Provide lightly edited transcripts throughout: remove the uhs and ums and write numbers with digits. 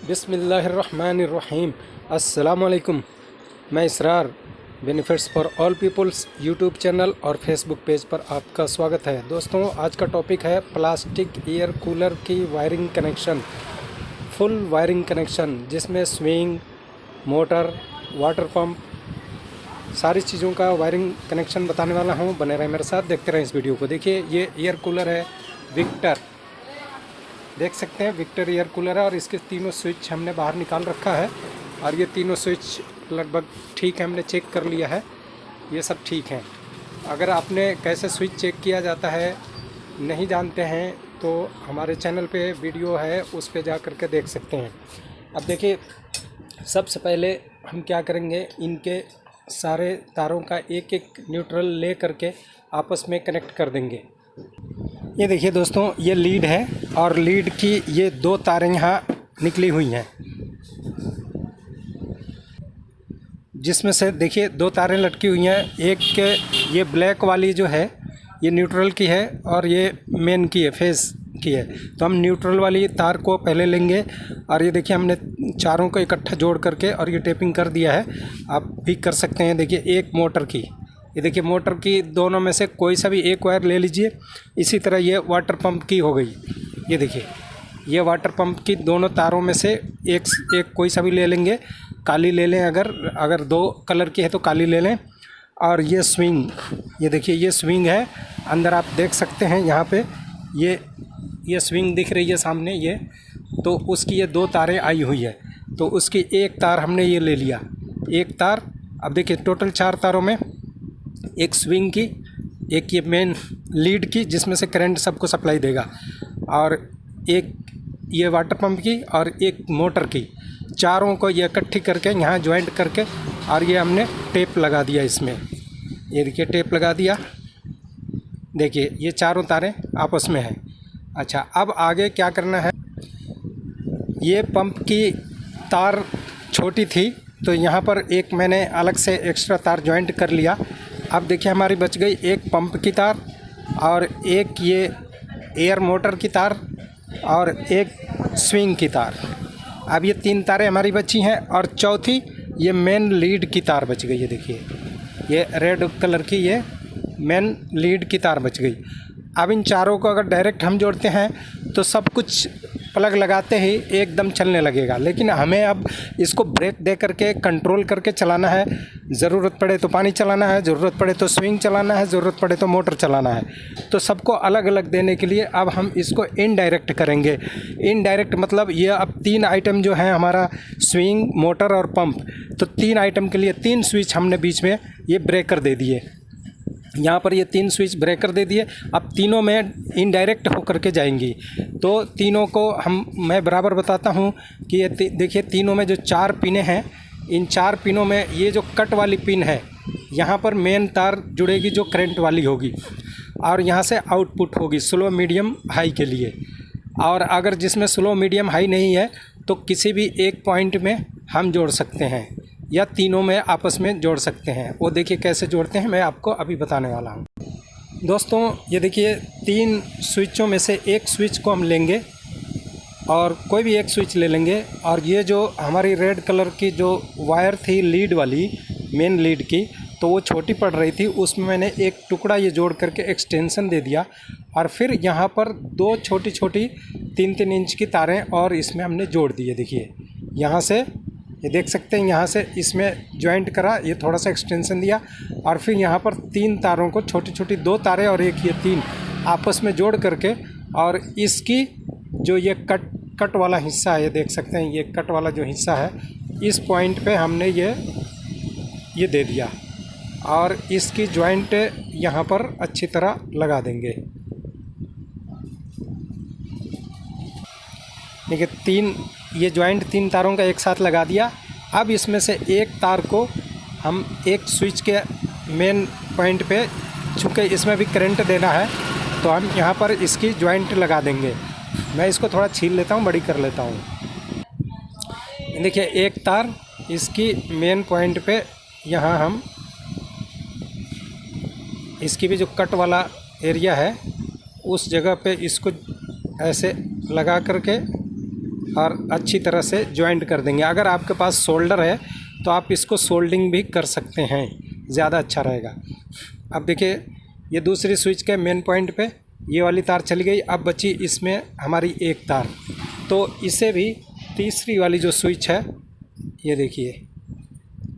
बिस्मिल्लाहिर्रहमानिर्रहीम। अस्सलामुअलैकुम। मैं Israr benefits for all peoples YouTube channel और फेसबुक पेज पर आपका स्वागत है। दोस्तों, आज का टॉपिक है प्लास्टिक एयर कूलर की wiring connection, full wiring connection, जिसमें स्विंग, मोटर, वाटर पंप, सारी चीज़ों का वायरिंग कनेक्शन बताने वाला हूँ। बने रहें मेरे साथ, देखते रहें इस वीडियो को। देखिए, ये एयर कूलर है विक्टर, देख सकते हैं विक्टर एयर कूलर है और इसके तीनों स्विच हमने बाहर निकाल रखा है और ये तीनों स्विच लगभग ठीक है, हमने चेक कर लिया है, ये सब ठीक हैं। अगर आपने कैसे स्विच चेक किया जाता है नहीं जानते हैं तो हमारे चैनल पे वीडियो है, उस पे जा कर के देख सकते हैं। अब देखिए, सबसे पहले हम क्या करेंगे, इनके सारे तारों का एक एक न्यूट्रल ले करके आपस में कनेक्ट कर देंगे। ये देखिए दोस्तों, ये लीड है और लीड की ये दो तारें यहाँ निकली हुई हैं, जिसमें से देखिए दो तारें लटकी हुई हैं। एक के ये ब्लैक वाली जो है ये न्यूट्रल की है और ये मेन की है, फेस की है। तो हम न्यूट्रल वाली तार को पहले लेंगे और ये देखिए हमने चारों को इकट्ठा जोड़ करके और ये टेपिंग कर दिया है। आप भी कर सकते हैं। देखिए, एक मोटर की, ये देखिए मोटर की दोनों में से कोई सा भी एक वायर ले लीजिए। इसी तरह ये वाटर पंप की हो गई, ये देखिए ये वाटर पंप की दोनों तारों में से एक कोई सा भी ले लेंगे। काली ले लें, अगर दो कलर की है तो काली ले लें। और ये स्विंग, ये देखिए ये स्विंग है, अंदर आप देख सकते हैं यहाँ पे ये स्विंग दिख रही है सामने, ये तो उसकी ये दो तारें आई हुई है, तो उसकी एक तार हमने ये ले लिया, एक तार। अब देखिए टोटल 4 तारों में एक स्विंग की, एक ये मेन लीड की जिसमें से करंट सबको सप्लाई देगा, और एक ये वाटर पंप की और एक मोटर की। चारों को ये इकट्ठी करके यहाँ ज्वाइंट करके और ये हमने टेप लगा दिया इसमें। ये देखिए टेप लगा दिया, देखिए ये चारों तारें आपस में हैं। अच्छा, अब आगे क्या करना है, ये पंप की तार छोटी थी तो यहाँ पर एक मैंने अलग से एक्स्ट्रा तार ज्वाइंट कर लिया। अब देखिए हमारी बच गई एक पंप की तार और एक ये एयर मोटर की तार और एक स्विंग की तार। अब ये 3 तारें हमारी बची हैं और चौथी ये मेन लीड की तार बच गई है। देखिए ये रेड कलर की ये मेन लीड की तार बच गई। अब इन चारों को अगर डायरेक्ट हम जोड़ते हैं तो सब कुछ प्लग लगाते ही एकदम चलने लगेगा, लेकिन हमें अब इसको ब्रेक दे करके कंट्रोल करके चलाना है। ज़रूरत पड़े तो पानी चलाना है, ज़रूरत पड़े तो स्विंग चलाना है, ज़रूरत पड़े तो मोटर चलाना है। तो सबको अलग अलग देने के लिए अब हम इसको इनडायरेक्ट करेंगे। इनडायरेक्ट मतलब ये अब 3 आइटम जो हैं हमारा, स्विंग, मोटर और पंप, तो 3 आइटम के लिए 3 स्विच हमने बीच में ये ब्रेकर दे दिए। यहाँ पर ये 3 स्विच ब्रेकर दे दिए। अब तीनों में इनडायरेक्ट होकर के जाएंगी, तो तीनों को मैं बराबर बताता हूँ कि ये देखिए तीनों में जो 4 पिनें हैं, इन 4 पिनों में ये जो कट वाली पिन है, यहाँ पर मेन तार जुड़ेगी जो करंट वाली होगी और यहाँ से आउटपुट होगी स्लो, मीडियम, हाई के लिए। और अगर जिसमें स्लो, मीडियम, हाई नहीं है तो किसी भी एक पॉइंट में हम जोड़ सकते हैं या तीनों में आपस में जोड़ सकते हैं। वो देखिए कैसे जोड़ते हैं, मैं आपको अभी बताने वाला हूँ। दोस्तों, ये देखिए 3 स्विचों में से एक स्विच को हम लेंगे और कोई भी एक स्विच ले लेंगे। और ये जो हमारी रेड कलर की जो वायर थी लीड वाली, मेन लीड की, तो वो छोटी पड़ रही थी, उसमें मैंने एक टुकड़ा ये जोड़ करके एक्सटेंशन दे दिया और फिर यहाँ पर 2 छोटी छोटी 3-3 इंच की तारें और इसमें हमने जोड़ दिए। देखिए यहाँ से ये देख सकते हैं, यहाँ से इसमें ज्वाइंट करा, ये थोड़ा सा एक्सटेंशन दिया और फिर यहाँ पर 3 तारों को, छोटी छोटी 2 तारें और एक ये 3 आपस में जोड़ करके, और इसकी जो ये कट वाला हिस्सा है, ये देख सकते हैं ये कट वाला जो हिस्सा है, इस पॉइंट पे हमने ये दे दिया और इसकी ज्वाइंट यहाँ पर अच्छी तरह लगा देंगे। देखिए ये ज्वाइंट 3 तारों का एक साथ लगा दिया। अब इसमें से एक तार को हम एक स्विच के मेन पॉइंट पे, चूँकि इसमें भी करंट देना है, तो हम यहाँ पर इसकी ज्वाइंट लगा देंगे। मैं इसको थोड़ा छील लेता हूँ, बड़ी कर लेता हूँ। देखिए एक तार इसकी मेन पॉइंट पे, यहाँ हम इसकी भी जो कट वाला एरिया है उस जगह पे इसको ऐसे लगा करके और अच्छी तरह से जॉइंट कर देंगे। अगर आपके पास सोल्डर है तो आप इसको सोल्डिंग भी कर सकते हैं, ज़्यादा अच्छा रहेगा। अब देखिए ये दूसरी स्विच के मेन पॉइंट पे ये वाली तार चली गई। अब बची इसमें हमारी एक तार, तो इसे भी तीसरी वाली जो स्विच है, ये देखिए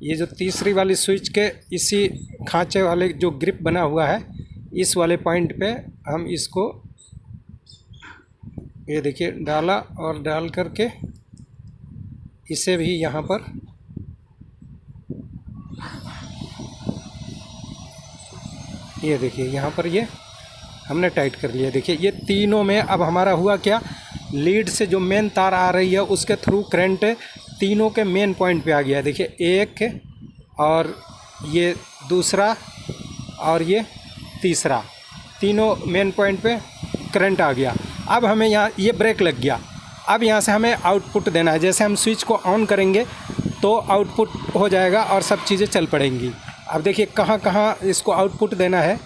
ये जो तीसरी वाली स्विच के इसी खांचे वाले जो ग्रिप बना हुआ है, इस वाले पॉइंट पे हम इसको ये देखिए डाला और डाल करके इसे भी यहाँ पर ये देखिए यहाँ पर ये हमने टाइट कर लिया। देखिए ये तीनों में अब हमारा हुआ क्या, लीड से जो मेन तार आ रही है उसके थ्रू करंट तीनों के मेन पॉइंट पे आ गया है। देखिए एक और ये दूसरा और ये तीसरा, तीनों मेन पॉइंट पे करंट आ गया। अब हमें यहाँ ये ब्रेक लग गया। अब यहाँ से हमें आउटपुट देना है। जैसे हम स्विच को ऑन करेंगे तो आउटपुट हो जाएगा और सब चीज़ें चल पड़ेंगी। अब देखिए कहाँ कहाँ इसको आउटपुट देना है।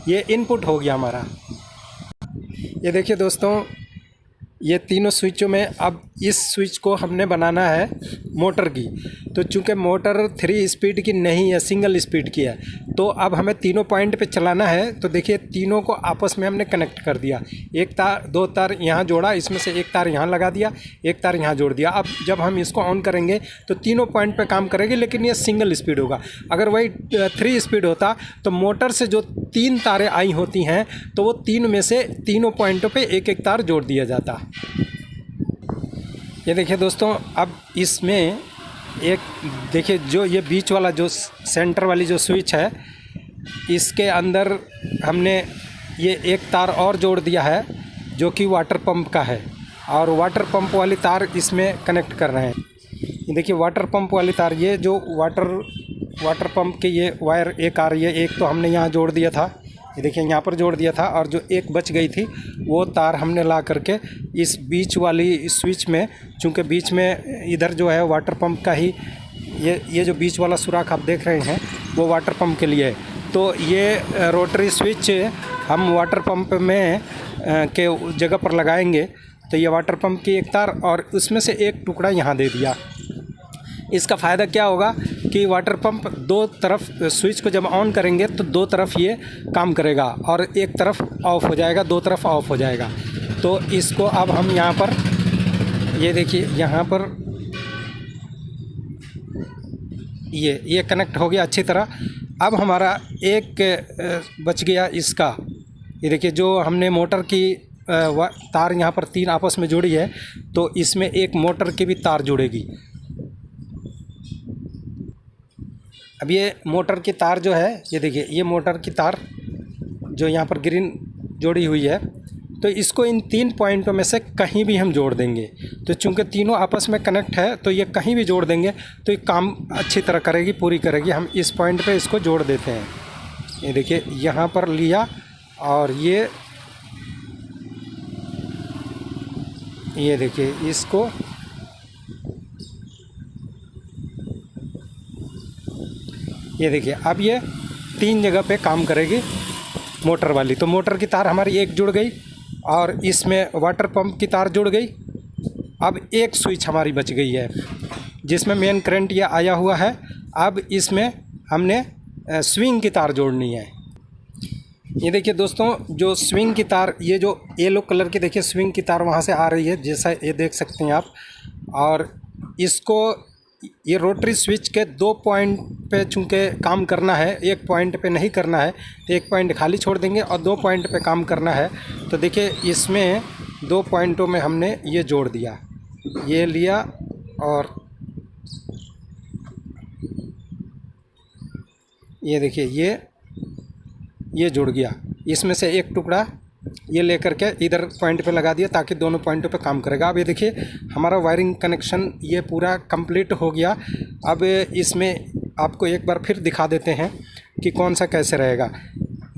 ये इनपुट हो गया हमारा। ये देखिए दोस्तों, ये तीनों स्विचों में अब इस स्विच को हमने बनाना है मोटर की। तो चूंकि मोटर 3 स्पीड की नहीं है, सिंगल स्पीड की है, तो अब हमें तीनों पॉइंट पे चलाना है। तो देखिए तीनों को आपस में हमने कनेक्ट कर दिया। एक तार, दो तार यहाँ जोड़ा, इसमें से एक तार यहाँ लगा दिया, एक तार यहाँ जोड़ दिया। अब जब हम इसको ऑन करेंगे तो तीनों पॉइंट पे काम करेगी, लेकिन ये सिंगल स्पीड होगा। अगर वही 3 स्पीड होता तो मोटर से जो 3 तारें आई होती हैं तो वो 3 में से तीनों पॉइंटों पे एक एक तार जोड़ दिया जाता। ये देखिए दोस्तों, अब इसमें एक देखिए जो ये बीच वाला जो सेंटर वाली जो स्विच है, इसके अंदर हमने ये एक तार और जोड़ दिया है जो कि वाटर पंप का है, और वाटर पंप वाली तार इसमें कनेक्ट कर रहे हैं। ये देखिए वाटर पंप वाली तार, ये जो वाटर पंप के ये वायर एक आ रही है, एक तो हमने यहाँ जोड़ दिया था, ये देखिए यहाँ पर जोड़ दिया था, और जो एक बच गई थी वो तार हमने ला करके इस बीच वाली स्विच में, चूँकि बीच में इधर जो है वाटर पंप का ही ये जो बीच वाला सुराख आप देख रहे हैं वो वाटर पंप के लिए है। तो ये रोटरी स्विच हम वाटर पंप में के जगह पर लगाएंगे। तो ये वाटर पंप की एक तार और उसमें से एक टुकड़ा यहाँ दे दिया। इसका फ़ायदा क्या होगा कि वाटर पंप दो तरफ स्विच को जब ऑन करेंगे तो दो तरफ ये काम करेगा और एक तरफ ऑफ हो जाएगा, दो तरफ ऑफ हो जाएगा। तो इसको अब हम यहाँ पर ये देखिए यहाँ पर ये कनेक्ट हो गया अच्छी तरह। अब हमारा एक बच गया इसका, ये देखिए जो हमने मोटर की तार यहाँ पर 3 आपस में जोड़ी है, तो इसमें एक मोटर की भी तार जुड़ेगी। अब ये मोटर की तार जो है, ये देखिए ये मोटर की तार जो यहाँ पर ग्रीन जोड़ी हुई है, तो इसको इन 3 पॉइंटों में से कहीं भी हम जोड़ देंगे। तो चूंकि तीनों आपस में कनेक्ट है तो ये कहीं भी जोड़ देंगे तो ये काम अच्छी तरह करेगी, पूरी करेगी। हम इस पॉइंट पे इसको जोड़ देते हैं। ये देखिए यहाँ पर लिया और ये देखिए इसको ये देखिए अब ये 3 जगह पे काम करेगी मोटर वाली। तो मोटर की तार हमारी एक जुड़ गई और इसमें वाटर पंप की तार जुड़ गई। अब एक स्विच हमारी बच गई है जिसमें मेन करंट ये आया हुआ है। अब इसमें हमने स्विंग की तार जोड़नी है। ये देखिए दोस्तों, जो स्विंग की तार, ये जो येलो कलर की देखिए स्विंग की तार वहाँ से आ रही है, जैसा ये देख सकते हैं आप। और इसको ये रोटरी स्विच के 2 पॉइंट पे चूँकि काम करना है, एक पॉइंट पे नहीं करना है, तो एक पॉइंट खाली छोड़ देंगे और 2 पॉइंट पे काम करना है। तो देखिए इसमें 2 पॉइंटों में हमने ये जोड़ दिया, ये लिया और ये देखिए ये जुड़ गया। इसमें से एक टुकड़ा ये लेकर के इधर पॉइंट पे लगा दिया ताकि दोनों पॉइंटों पे काम करेगा। अब ये देखिए हमारा वायरिंग कनेक्शन ये पूरा कंप्लीट हो गया। अब इसमें आपको एक बार फिर दिखा देते हैं कि कौन सा कैसे रहेगा।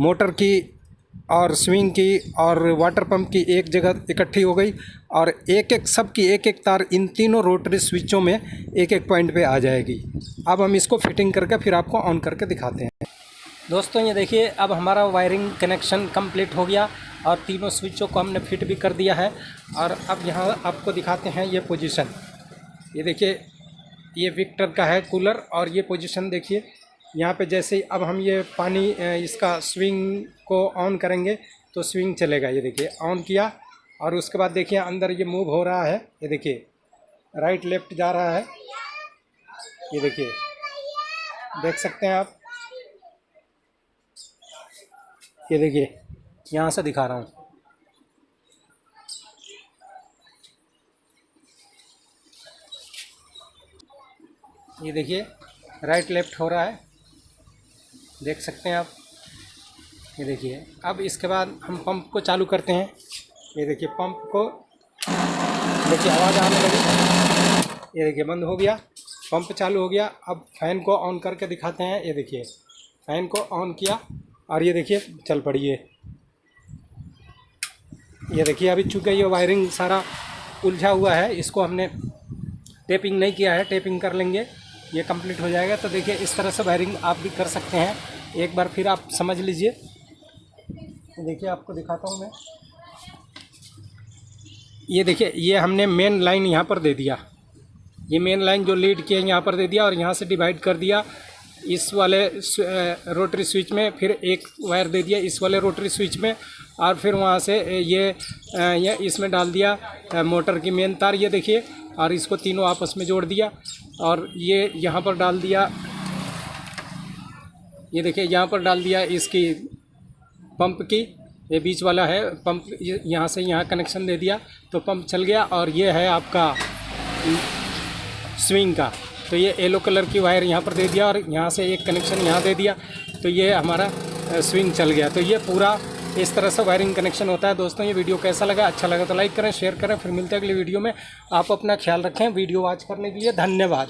मोटर की और स्विंग की और वाटर पंप की एक जगह इकट्ठी हो गई और सब की एक एक तार इन तीनों रोटरी स्विचों में एक एक पॉइंट पे आ जाएगी। अब हम इसको फिटिंग करके फिर आपको ऑन करके दिखाते हैं। दोस्तों ये देखिए अब हमारा वायरिंग कनेक्शन कंप्लीट हो गया और तीनों स्विचों को हमने फिट भी कर दिया है। और अब यहाँ आपको दिखाते हैं ये पोजीशन। ये देखिए ये विक्टर का है कूलर और ये पोजीशन देखिए यहाँ पे। जैसे ही अब हम ये पानी इसका स्विंग को ऑन करेंगे तो स्विंग चलेगा। ये देखिए ऑन किया और उसके बाद देखिए अंदर ये मूव हो रहा है। ये देखिए राइट लेफ्ट जा रहा है। ये देखिए देख सकते हैं आप। ये देखिए यहाँ से दिखा रहा हूँ। ये देखिए राइट लेफ्ट हो रहा है, देख सकते हैं आप। ये देखिए अब इसके बाद हम पंप को चालू करते हैं। ये देखिए पंप को देखिए आवाज़ आने लगी। ये देखिए बंद हो गया, पंप चालू हो गया। अब फैन को ऑन करके दिखाते हैं। ये देखिए फैन को ऑन किया और ये देखिए चल पड़ी है। ये देखिए अभी चूँकि ये वायरिंग सारा उलझा हुआ है, इसको हमने टेपिंग नहीं किया है, टेपिंग कर लेंगे, ये कंप्लीट हो जाएगा। तो देखिए इस तरह से वायरिंग आप भी कर सकते हैं। एक बार फिर आप समझ लीजिए। देखिए आपको दिखाता हूँ मैं। ये देखिए ये हमने मेन लाइन यहाँ पर दे दिया। ये मेन लाइन जो लीड किया यहाँ पर दे दिया और यहाँ से डिवाइड कर दिया इस वाले रोटरी स्विच में। फिर एक वायर दे दिया इस वाले रोटरी स्विच में और फिर वहाँ से ये इसमें डाल दिया मोटर की मेन तार। ये देखिए और इसको तीनों आपस में जोड़ दिया और ये यहाँ पर डाल दिया। ये देखिए यहाँ पर डाल दिया इसकी पंप की, ये बीच वाला है पंप, यहाँ से यहाँ कनेक्शन दे दिया तो पंप चल गया। और ये है आपका स्विंग का, तो ये येलो कलर की वायर यहाँ पर दे दिया और यहाँ से एक कनेक्शन यहाँ दे दिया तो ये हमारा स्विंग चल गया। तो ये पूरा इस तरह से वायरिंग कनेक्शन होता है। दोस्तों ये वीडियो कैसा लगा? अच्छा लगा तो लाइक करें, शेयर करें। फिर मिलते हैं अगली वीडियो में। आप अपना ख्याल रखें। वीडियो वॉच करने के लिए धन्यवाद।